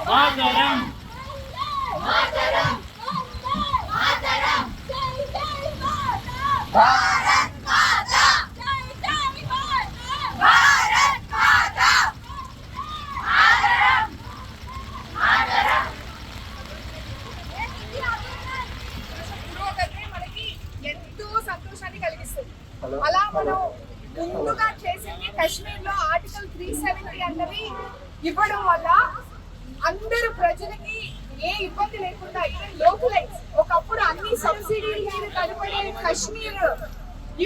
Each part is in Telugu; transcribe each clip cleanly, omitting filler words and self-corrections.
మాతరం మాతరం మాతరం భారత్ మాతా భారత్ మాతా మాతరం మాతరం. పురోగతి మనకి ఎంతో సంతోషాన్ని కలిగిస్తుంది. అలా మనం ముందుగా చేసింది కాశ్మీర్ లో ఆర్టికల్ 370 అన్నది ఇవ్వడం వల్ల అందరు ప్రజలకి ఏ ఇబ్బంది లేకుండా లోకలైజ్, ఒకప్పుడు అన్ని సబ్సిడీల మీద కనపడే కాశ్మీర్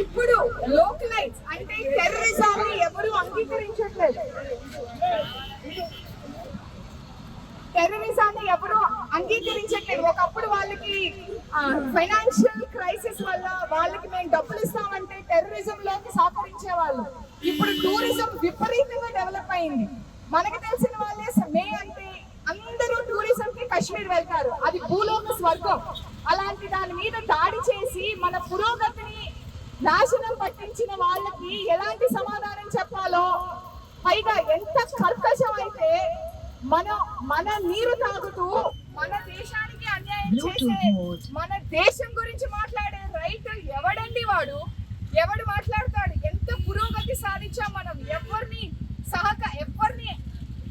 ఇప్పుడు లోకలైజ్ అంటే టెర్రరిజాన్ని ఎవరు అంగీకరించట్లేదు. టెర్రరిజాన్ని ఎవరు అంగీకరించట్లేదు. ఒకప్పుడు వాళ్ళకి ఫైనాన్షియల్ క్రైసిస్ వల్ల వాళ్ళకి మేము డబ్బులు ఇస్తామంటే టెర్రరిజం లోకి సహకరించే వాళ్ళు. ఇప్పుడు టూరిజం విపరీతంగా డెవలప్ అయింది. మనకు తెలిసిన వాళ్ళే మే అంటే అందరూ టూరిజం కి కాశ్మీర్ వెళ్తారు. అది భూలోక స్వర్గం. అలాంటి దాని మీద దాడి చేసి మన పురోగతిని నాశనం పట్టించిన వాళ్ళకి ఎలాంటి సమాధానం చెప్పాలో, పైగా ఎంత కర్కశం అయితే మన నీరు తాగుతూ మన దేశానికి అన్యాయం చేసే, మన దేశం గురించి మాట్లాడే రైతు ఎవడండి వాడు? ఎవడు మాట్లాడతాడు? ఎంత పురోగతి సాధించాం మనం.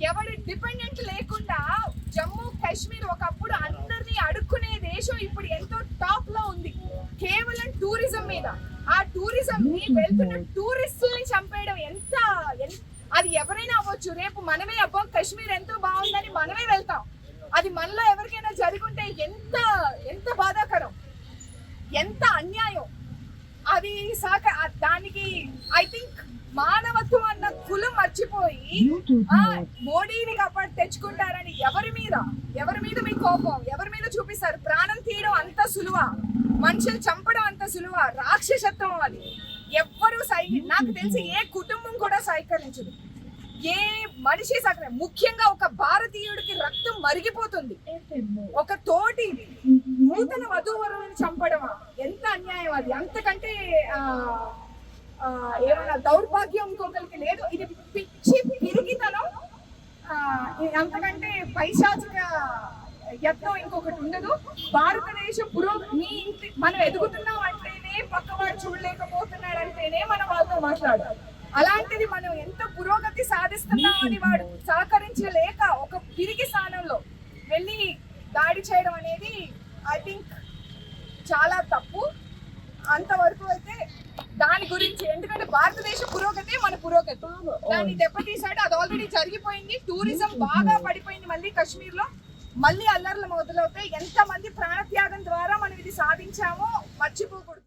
ఎవరి డిపెండెంట్ లేకుండా జమ్మూ కాశ్మీర్ ఒకప్పుడు అందరినీ అడుక్కునే దేశం ఇప్పుడు ఎంతో టాప్ లో ఉంది కేవలం టూరిజం మీద. ఆ టూరిజం ని వెళ్తున్న టూరిస్టుల్ని చంపేయడం ఎంత, అది ఎవరైనా అవ్వచ్చు. రేపు మనమే అబ్బా కాశ్మీర్ ఎంతో బాగుందని మనమే వెళ్తాం. అది మనలో ఎవరికైనా జరుగుంటే ఎంత బాధాకరం, ఎంత అన్యాయం. అది దానికి ఐ థింక్ మానవత్వం అన్న కులం మర్చిపోయి మోడీని కాపాడి తెచ్చుకుంటారని ఎవరి మీద మీ కోపం ఎవరి మీద చూపిస్తారు? ప్రాణం తీయడం అంత సులువా? మనుషులు చంపడం అంత సులువా? రాక్షసత్వం అది. ఎవ్వరూ నాకు తెలిసి ఏ కుటుంబం కూడా సహకరించదు. ఏ మనిషి ముఖ్యంగా ఒక భారతీయుడికి రక్తం మరిగిపోతుంది. ఒక తోటి నూతన వధూవరులను చంపడమా? ఎంత అన్యాయం అది. అంతకంటే ఏమైనా దౌర్భాగ్యం ఇంకొకరికి లేదు. ఇది పిచ్చి పిరిగితనం. అంతకంటే పైశాచిక యత్నం ఇంకొకటి ఉండదు. భారతదేశం మనం ఎదుగుతున్నాం అంటేనే పక్కవాడు చూడలేకపోతున్నాడు అంటేనే మనం వాళ్ళతో మాట్లాడాలి. అలాంటిది మనం ఎంత పురోగతి సాధిస్తున్నామని వాడు సహకరించలేక ఒక పిరికి స్థానంలో వెళ్ళి దాడి చేయడం అనేది ఐ థింక్ చాలా తప్పు. అంతవరకు అయితే దాని గురించి, ఎందుకంటే భారతదేశ పురోగతి మన పురోగతి, దాన్ని దెబ్బతీసాడు. అది ఆల్రెడీ జరిగిపోయింది. టూరిజం బాగా పడిపోయింది. మళ్ళీ కాశ్మీర్ లో మళ్ళీ అల్లర్లు మొదలవుతాయి. ఎంతమంది ప్రాణత్యాగం ద్వారా మనం ఇది సాధించామో మర్చిపోకూడదు.